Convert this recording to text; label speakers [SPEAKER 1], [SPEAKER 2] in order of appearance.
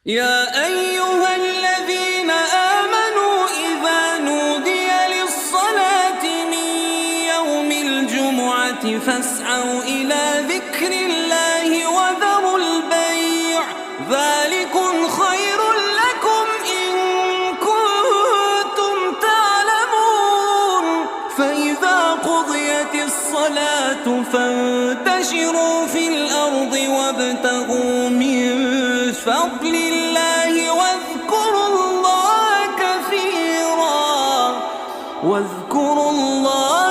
[SPEAKER 1] يا أيها الذين آمنوا إذا نودي للصلاة من يوم الجمعة فاسعوا إلى ذكر الله وذروا البيع ذلكم خير لكم إن كنتم تعلمون فإذا قضيت الصلاة فانتشروا في الأرض وابتغوا من فضل الله واذكروا الله